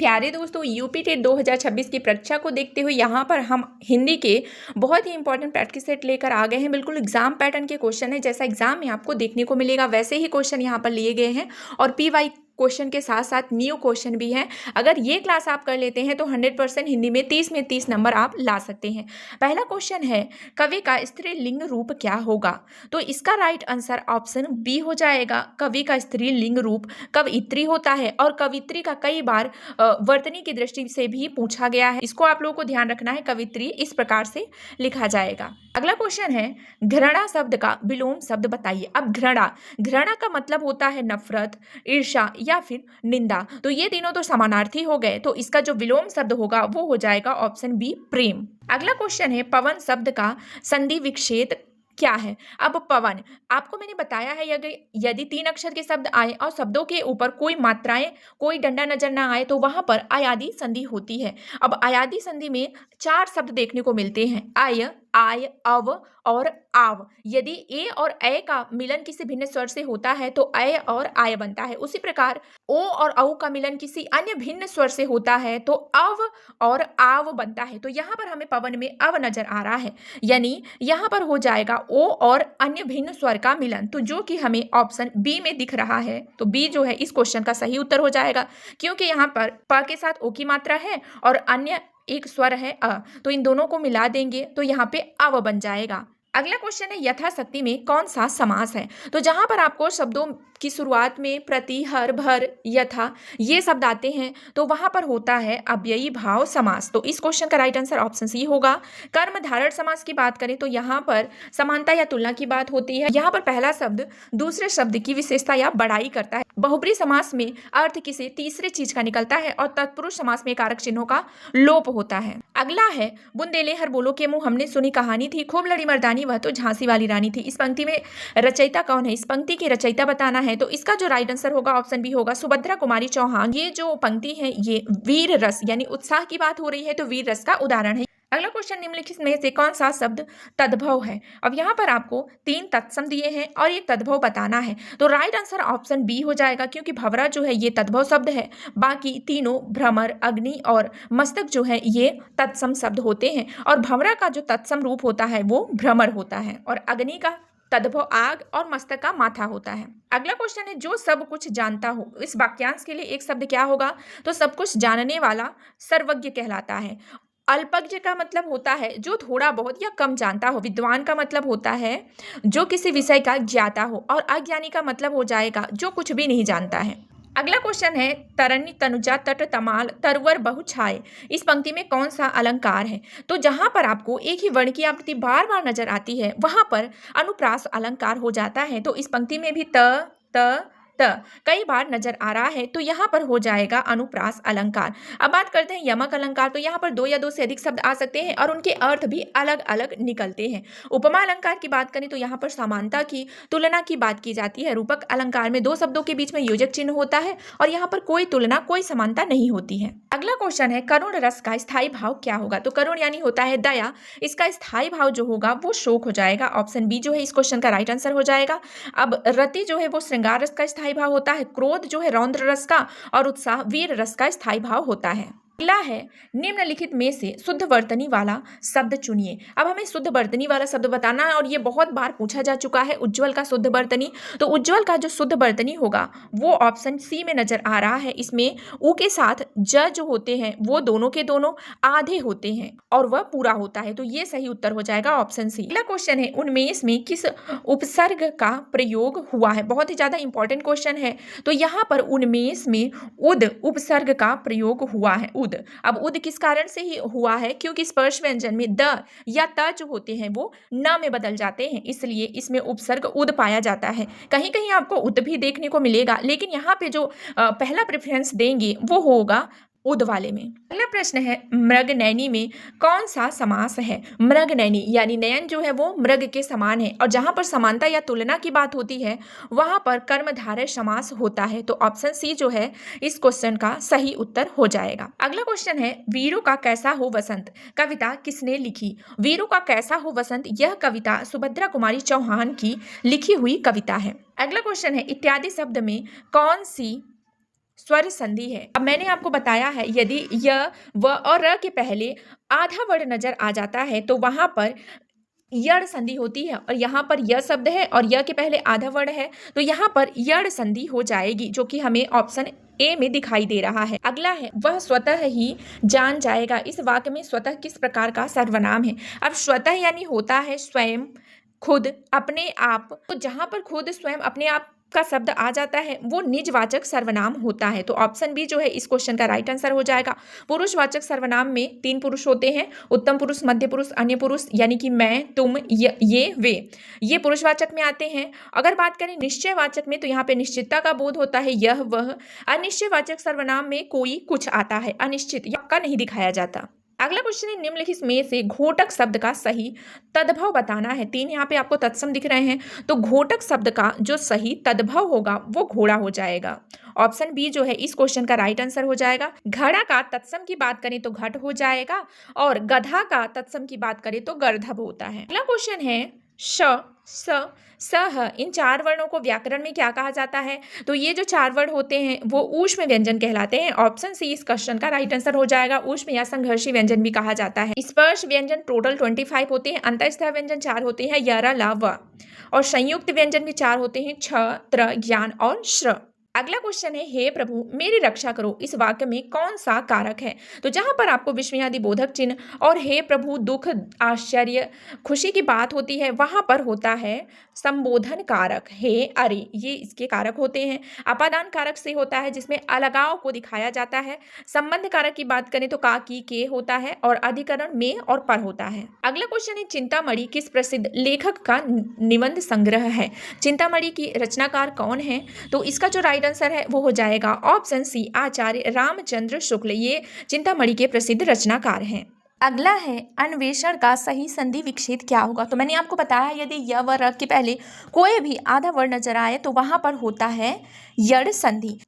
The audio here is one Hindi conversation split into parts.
प्यारे दोस्तों, यूपी टेट 2026 की परीक्षा को देखते हुए यहाँ पर हम हिंदी के बहुत ही इंपॉर्टेंट प्रैक्टिस सेट लेकर आ गए हैं। बिल्कुल एग्जाम पैटर्न के क्वेश्चन है, जैसा एग्जाम में आपको देखने को मिलेगा वैसे ही क्वेश्चन यहाँ पर लिए गए हैं और पीवाई क्वेश्चन के साथ साथ न्यू क्वेश्चन भी हैं। अगर ये क्लास आप कर लेते हैं तो 100% हिंदी में 30 में 30 नंबर आप ला सकते हैं। पहला क्वेश्चन है, कवि का स्त्रीलिंग रूप क्या होगा? तो इसका राइट आंसर ऑप्शन बी हो जाएगा। कवि का स्त्रीलिंग रूप कवयित्री होता है और कवित्री का कई बार वर्तनी की दृष्टि से भी पूछा गया है। इसको आप लोगों को ध्यान रखना है। कवित्री इस प्रकार से लिखा जाएगा। अगला क्वेश्चन है, घृणा शब्द का विलोम शब्द बताइए। अब घृणा का मतलब होता है नफरत, ईर्ष्या या फिर निंदा। तो ये तीनों तो समानार्थी हो गए, तो इसका जो विलोम शब्द होगा वो हो जाएगा ऑप्शन बी, प्रेम। अगला क्वेश्चन है, पवन शब्द का संधि विच्छेद क्या है? अब पवन, आपको मैंने बताया है यदि 3 अक्षर के शब्द आए और शब्दों के ऊपर कोई मात्राएं, कोई डंडा नजर ना आए तो वहां पर आयादी संधि होती है। अब आयादी संधि में 4 शब्द देखने को मिलते हैं, आय, आय, अव और आव। यदि ए और ए का मिलन किसी भिन्न स्वर से होता है तो अय और आय बनता है। उसी प्रकार ओ और औ का मिलन किसी अन्य भिन्न स्वर से होता है तो अव और आव बनता है। तो यहाँ पर हमें पवन में अव नजर आ रहा है, यानी यहाँ पर हो जाएगा ओ और अन्य भिन्न स्वर का मिलन, तो जो कि हमें ऑप्शन बी में दिख रहा है। तो बी जो है इस क्वेश्चन का सही उत्तर हो जाएगा, क्योंकि यहाँ पर प के साथ ओ की मात्रा है और अन्य एक स्वर है अ, तो इन दोनों को मिला देंगे तो यहाँ पे अव बन जाएगा। अगला क्वेश्चन है, यथाशक्ति में कौन सा समास है? तो जहां पर आपको शब्दों की शुरुआत में प्रति, हर, भर, यथा ये शब्द आते हैं तो वहां पर होता है अव्ययी भाव समास। तो इस क्वेश्चन का राइट आंसर ऑप्शन सी होगा। कर्म धारण समास की बात करें तो यहाँ पर समानता या तुलना की बात होती है। यहाँ पर पहला शब्द दूसरे शब्द की विशेषता या बड़ाई करता है। बहुब्री समास में अर्थ किसी तीसरे चीज का निकलता है और तत्पुरुष समास में कारक चिन्हों का लोप होता है। अगला है, बुंदेले हर बोलो के मुंह हमने सुनी कहानी थी, खूब लड़ी मर्दानी वह तो झांसी वाली रानी थी। इस पंक्ति में रचयिता कौन है? इस पंक्ति के रचयिता बताना है। तो इसका जो राइट आंसर होगा ऑप्शन बी होगा, सुभद्रा कुमारी चौहान। ये जो पंक्ति है ये वीर रस यानी उत्साह की बात हो रही है, तो वीर रस का उदाहरण है। अगला क्वेश्चन, निम्नलिखित में से कौन सा शब्द तद्भव है? अब यहाँ पर आपको 3 तत्सम दिए हैं और एक तद्भव बताना है। तो राइट आंसर ऑप्शन बी हो जाएगा, क्योंकि भंवरा जो है ये तद्भव शब्द है। बाकी तीनों भ्रमर, अग्नि और मस्तक जो है ये तत्सम शब्द होते हैं और भंवरा का जो तत्सम रूप होता है वो भ्रमर होता है और अग्नि का तद्भव आग और मस्तक का माथा होता है। अगला क्वेश्चन है, जो सब कुछ जानता हो। इस वाक्यांश के लिए एक शब्द क्या होगा? तो सब कुछ जानने वाला सर्वज्ञ कहलाता है। अल्पज्ञ का मतलब होता है जो थोड़ा बहुत या कम जानता हो। विद्वान का मतलब होता है जो किसी विषय का ज्ञाता हो और अज्ञानी का मतलब हो जाएगा जो कुछ भी नहीं जानता है। अगला क्वेश्चन है, तरणी तनुजा तट तमाल तरवर बहु छाए। इस पंक्ति में कौन सा अलंकार है? तो जहां पर आपको एक ही वर्ण की आवृत्ति बार बार नजर आती है वहां पर अनुप्रास अलंकार हो जाता है। तो इस पंक्ति में भी त कई बार नजर आ रहा है, तो यहाँ पर हो जाएगा अनुप्रास अलंकार। अब बात करते हैं यमक अलंकार। तो यहाँ पर 2 या 2 से अधिक शब्द आ सकते हैं और उनके अर्थ भी अलग अलग निकलते हैं। उपमा अलंकार की बात करें तो यहाँ पर समानता की, तुलना की बात की जाती है। रूपक अलंकार में 2 शब्दों के बीच में योजक चिन्ह होता है और यहाँ पर कोई तुलना, कोई समानता नहीं होती है। अगला क्वेश्चन है, करुण रस का स्थायी भाव क्या होगा? तो करुण यानी होता है दया, इसका स्थायी भाव जो होगा वो शोक हो जाएगा। ऑप्शन बी जो है इस क्वेश्चन का राइट आंसर हो जाएगा। अब रति जो है वो श्रृंगार रस का स्थायी भाव होता है, क्रोध जो है रौद्र रस का और उत्साह वीर रस का स्थायी भाव होता है। अगला है, निम्नलिखित में से शुद्ध वर्तनी वाला शब्द चुनिए। अब हमें शुद्ध वर्तनी वाला शब्द बताना है और ये बहुत बार पूछा जा चुका है, उज्ज्वल का शुद्ध वर्तनी। तो उज्ज्वल का जो शुद्ध वर्तनी होगा वो ऑप्शन सी में नजर आ रहा है। इसमें ऊ के साथ ज जो होते हैं वो दोनों के दोनों आधे होते हैं और वह पूरा होता है, तो ये सही उत्तर हो जाएगा ऑप्शन सी। अगला क्वेश्चन है, उन्मेष में किस उपसर्ग का प्रयोग हुआ है? बहुत ही ज्यादा इंपॉर्टेंट क्वेश्चन है। तो यहाँ पर उन्मेष में उद उपसर्ग का प्रयोग हुआ है। अब उद किस कारण से ही हुआ है? क्योंकि स्पर्श व्यंजन में द या त जो होते हैं वो न में बदल जाते हैं, इसलिए इसमें उपसर्ग उद पाया जाता है। कहीं कहीं आपको उद भी देखने को मिलेगा, लेकिन यहाँ पे जो पहला प्रेफरेंस देंगे वो होगा उद वाले में। अगला प्रश्न है, मृगनयनी में कौन सा समास है? मृगनयनी यानी नयन जो है वो मृग के समान है और जहां पर समानता या तुलना की बात होती है वहां पर कर्मधारय समास होता है। तो ऑप्शन सी जो है इस क्वेश्चन का सही उत्तर हो जाएगा। अगला क्वेश्चन है, वीरों का कैसा हो वसंत कविता किसने लिखी? वीरों का कैसा हो वसंत यह कविता सुभद्रा कुमारी चौहान की लिखी हुई कविता है। अगला क्वेश्चन है, इत्यादि शब्द में कौन सी स्वर संधि है। अब मैंने आपको बताया है यदि य, व और र के पहले आधा वर्ण नजर आ जाता है तो वहां पर यड़ संधि होती है, और यहाँ पर य शब्द है और य के पहले आधा वर्ण है तो यहाँ पर यड़ संधि हो जाएगी, जो कि हमें ऑप्शन ए में दिखाई दे रहा है। अगला है वह स्वतः ही जान जाएगा। इस वाक्य में स्वतः किस प्रकार का सर्वनाम है? अब स्वतः यानी होता है स्वयं, खुद, अपने आप। तो जहां पर खुद, स्वयं, अपने आप का शब्द आ जाता है वो निजवाचक सर्वनाम होता है। तो ऑप्शन बी जो है इस क्वेश्चन का राइट आंसर हो जाएगा। पुरुषवाचक सर्वनाम में 3 पुरुष होते हैं, उत्तम पुरुष, मध्य पुरुष, अन्य पुरुष, यानी कि मैं, तुम, ये, वे, ये पुरुषवाचक में आते हैं। अगर बात करें निश्चयवाचक में तो यहाँ पे निश्चितता का बोध होता है, यह, वह। अनिश्चयवाचक सर्वनाम में कोई, कुछ आता है, अनिश्चित या का नहीं दिखाया जाता। अगला क्वेश्चन है निम्नलिखित में से घोटक शब्द का सही तद्भव बताना है। 3 यहाँ पे आपको तत्सम दिख रहे हैं, तो घोटक शब्द का जो सही तद्भव होगा वो घोड़ा हो जाएगा। ऑप्शन बी जो है इस क्वेश्चन का राइट आंसर हो जाएगा। घड़ा का तत्सम की बात करें तो घट हो जाएगा, और गधा का तत्सम की बात करें तो गर्धभ होता है। अगला क्वेश्चन है श, स, सह, इन 4 वर्णों को व्याकरण में क्या कहा जाता है? तो ये जो 4 वर्ण होते हैं वो ऊष्म व्यंजन कहलाते हैं। ऑप्शन सी इस क्वेश्चन का राइट आंसर हो जाएगा। ऊष्म या संघर्षी व्यंजन भी कहा जाता है। स्पर्श व्यंजन टोटल 25 होते हैं, अंतःस्थ व्यंजन 4 होते हैं, य, र, ल, व, और संयुक्त व्यंजन भी 4 होते हैं, छ, त्र, ज्ञान और श्र। अगला क्वेश्चन है हे प्रभु मेरी रक्षा करो। इस वाक्य में कौन सा कारक है? तो जहां पर आपको विस्मयादि बोधक चिन्ह और हे प्रभु दुख, आश्चर्य, खुशी की बात होती है वहां पर होता है संबोधन कारक, हे, अरे, ये इसके कारक होते हैं। अपादान कारक से होता है जिसमें अलगाव को दिखाया जाता है। संबंध कारक की बात करें तो का, की, के होता है, और अधिकरण में और पर होता है। अगला क्वेश्चन है चिंतामणि किस प्रसिद्ध लेखक का निबंध संग्रह है? चिंतामणि की रचनाकार कौन है? तो इसका जो राइट आंसर है वो हो जाएगा ऑप्शन सी आचार्य रामचंद्र शुक्ल। ये चिंतामणि के प्रसिद्ध रचनाकार हैं। अगला है अन्वेषण का सही संधि विच्छेद क्या होगा? तो मैंने आपको बताया यदि य व र के पहले कोई भी आधा वर्ण नजर आए तो वहां पर होता है यड़ संधि।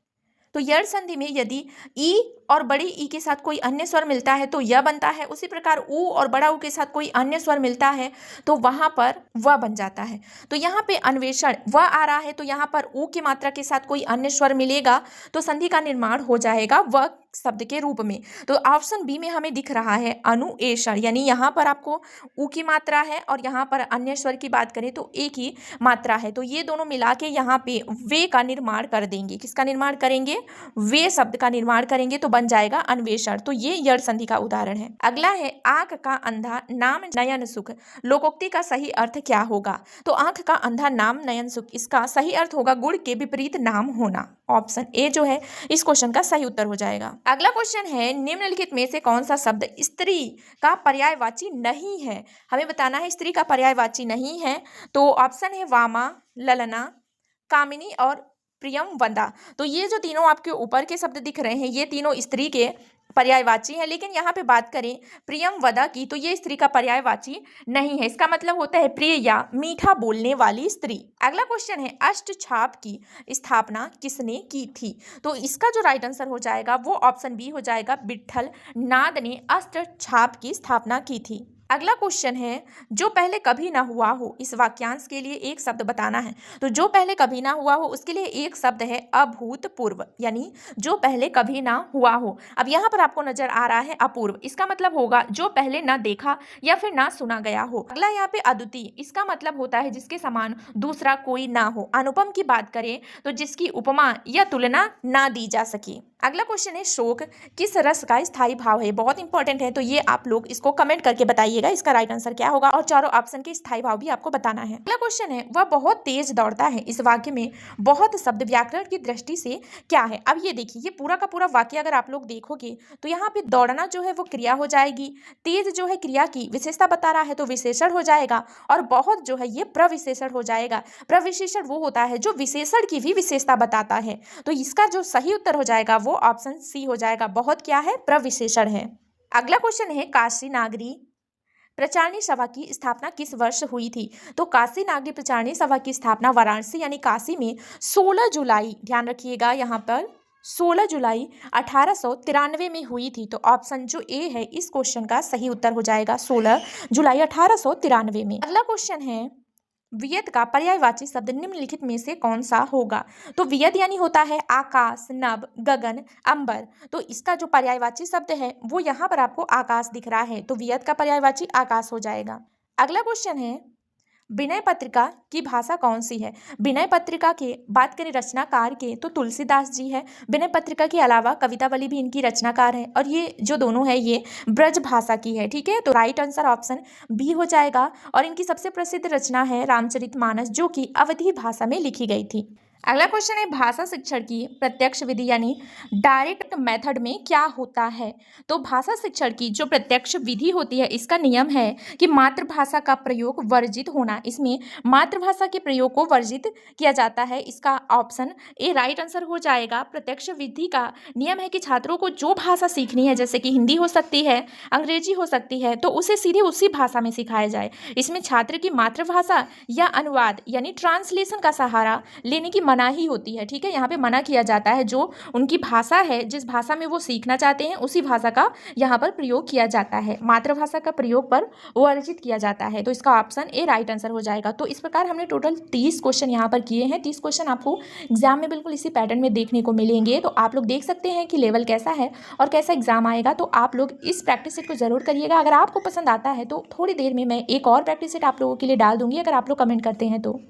तो यड़ संधि में यदि ई और बड़ी ई के साथ कोई अन्य स्वर मिलता है तो य बनता है। उसी प्रकार ऊ और बड़ा ऊ के साथ कोई अन्य स्वर मिलता है तो वहां पर व बन जाता है। तो यहाँ पे अन्वेषण व आ रहा है तो यहाँ पर ऊ की मात्रा के साथ कोई अन्य स्वर मिलेगा तो संधि का निर्माण हो जाएगा व शब्द के रूप में। तो ऑप्शन बी में हमें दिख रहा है अनुएषण, यानी यहाँ पर आपको ऊ की मात्रा है और यहाँ पर अन्य स्वर की बात करें तो ए की मात्रा है। तो ये दोनों मिला के यहाँ पे वे का निर्माण कर देंगे। किसका निर्माण करेंगे? वे शब्द का निर्माण करेंगे तो बन जाएगा अन्वेषण। तो ये यड़ संधि का उदाहरण है। अगला है आंख का अंधा नाम नयन सुख, लोकोक्ति का सही अर्थ क्या होगा? तो आंख का अंधा नाम नयन सुख, इसका सही अर्थ होगा गुण के विपरीत नाम होना। ऑप्शन ए जो है इस क्वेश्चन का सही उत्तर हो जाएगा। अगला क्वेश्चन है निम्नलिखित में से कौन सा शब्द स्त्री का पर्यायवाची नहीं है? हमें बताना है स्त्री का पर्यायवाची नहीं है। तो ऑप्शन है वामा, ललना, कामिनी और प्रियम वंदा। तो ये जो तीनों आपके ऊपर के शब्द दिख रहे हैं ये तीनों स्त्री के पर्यायवाची है, लेकिन यहाँ पे बात करें प्रियम वदा की तो ये स्त्री का पर्यायवाची नहीं है। इसका मतलब होता है प्रिय या मीठा बोलने वाली स्त्री। अगला क्वेश्चन है अष्टछाप की स्थापना किसने की थी? तो इसका जो राइट आंसर हो जाएगा वो ऑप्शन बी हो जाएगा, विट्ठल नाद ने अष्टछाप की स्थापना की थी। अगला क्वेश्चन है जो पहले कभी ना हुआ हो, इस वाक्यांश के लिए एक शब्द बताना है। तो जो पहले कभी ना हुआ हो उसके लिए एक शब्द है अभूतपूर्व, यानी जो पहले कभी ना हुआ हो। अब यहाँ पर आपको नजर आ रहा है अपूर्व, इसका मतलब होगा जो पहले ना देखा या फिर ना सुना गया हो। अगला यहाँ पे अद्वितीय, इसका मतलब होता है जिसके समान दूसरा कोई ना हो। अनुपम की बात करें तो जिसकी उपमा या तुलना ना दी जा सके। अगला क्वेश्चन है शोक किस रस का स्थायी भाव है? बहुत इंपॉर्टेंट है तो ये आप लोग इसको कमेंट करके बताइएगा इसका राइट आंसर क्या होगा, और चारों ऑप्शन के स्थायी भाव भी आपको बताना है। अगला क्वेश्चन है वह बहुत तेज दौड़ता है, इस वाक्य में बहुत शब्द व्याकरण की दृष्टि से क्या है? अब ये देखिए ये पूरा का पूरा वाक्य अगर आप लोग देखोगे तो यहाँ पे दौड़ना जो है वो क्रिया हो जाएगी, तेज जो है क्रिया की विशेषता बता रहा है तो विशेषण हो जाएगा, और बहुत जो है ये प्रविशेषण हो जाएगा। प्रविशेषण वो होता है जो विशेषण की भी विशेषता बताता है। तो इसका जो सही उत्तर हो जाएगा वो ऑप्शन सी हो जाएगा, बहुत क्या है? प्रविशेषण है। अगला क्वेश्चन है काशी नागरी प्रचारणी सभा की स्थापना किस वर्ष हुई थी? तो काशी नागरी प्रचारणी सभा की स्थापना वाराणसी यानी काशी में 16 जुलाई, ध्यान रखिएगा यहाँ पर 16 जुलाई 1893 में हुई थी। तो ऑप्शन जो ए है इस क्वेश्चन का सही उत्तर हो जाएगा 16 जुलाई 1893 में। अगला क्वेश्चन है वियत का पर्यायवाची शब्द निम्नलिखित में से कौन सा होगा? तो वियत यानी होता है आकाश, नभ, गगन, अंबर। तो इसका जो पर्यायवाची शब्द है वो यहाँ पर आपको आकाश दिख रहा है, तो वियत का पर्यायवाची आकाश हो जाएगा। अगला क्वेश्चन है, विनय पत्रिका की भाषा कौन सी है? विनय पत्रिका की बात करें रचनाकार के तो तुलसीदास जी है। विनय पत्रिका के अलावा कवितावली भी इनकी रचनाकार है और ये जो दोनों है ये ब्रज भाषा की है। ठीक है, तो राइट आंसर ऑप्शन बी हो जाएगा। और इनकी सबसे प्रसिद्ध रचना है रामचरितमानस, जो कि अवधी भाषा में लिखी गई थी। अगला क्वेश्चन है, भाषा शिक्षण की प्रत्यक्ष विधि यानी डायरेक्ट मेथड में क्या होता है? तो भाषा शिक्षण की जो प्रत्यक्ष विधि होती है इसका नियम है कि मातृभाषा का प्रयोग वर्जित होना। इसमें मातृभाषा के प्रयोग को वर्जित किया जाता है। इसका ऑप्शन ए राइट आंसर हो जाएगा। प्रत्यक्ष विधि का नियम है कि छात्रों को जो भाषा सीखनी है, जैसे कि हिंदी हो सकती है, अंग्रेजी हो सकती है, तो उसे सीधे उसी भाषा में सिखाया जाए। इसमें छात्र की मातृभाषा या अनुवाद यानी ट्रांसलेशन का सहारा लेने की मनाही होती है। ठीक है, यहाँ पे मना किया जाता है। जो उनकी भाषा है, जिस भाषा में वो सीखना चाहते हैं, उसी भाषा का यहाँ पर प्रयोग किया जाता है। मातृभाषा का प्रयोग पर वर्जित किया जाता है। तो इसका ऑप्शन ए राइट आंसर हो जाएगा। तो इस प्रकार हमने टोटल 30 क्वेश्चन यहाँ पर किए हैं। 30 क्वेश्चन आपको एग्जाम में बिल्कुल इसी पैटर्न में देखने को मिलेंगे। तो आप लोग देख सकते हैं कि लेवल कैसा है और कैसा एग्जाम आएगा। तो आप लोग इस प्रैक्टिस सेट को जरूर करिएगा। अगर आपको पसंद आता है तो थोड़ी देर में मैं एक और प्रैक्टिस सेट आप लोगों के लिए डाल दूंगी, अगर आप लोग कमेंट करते हैं तो।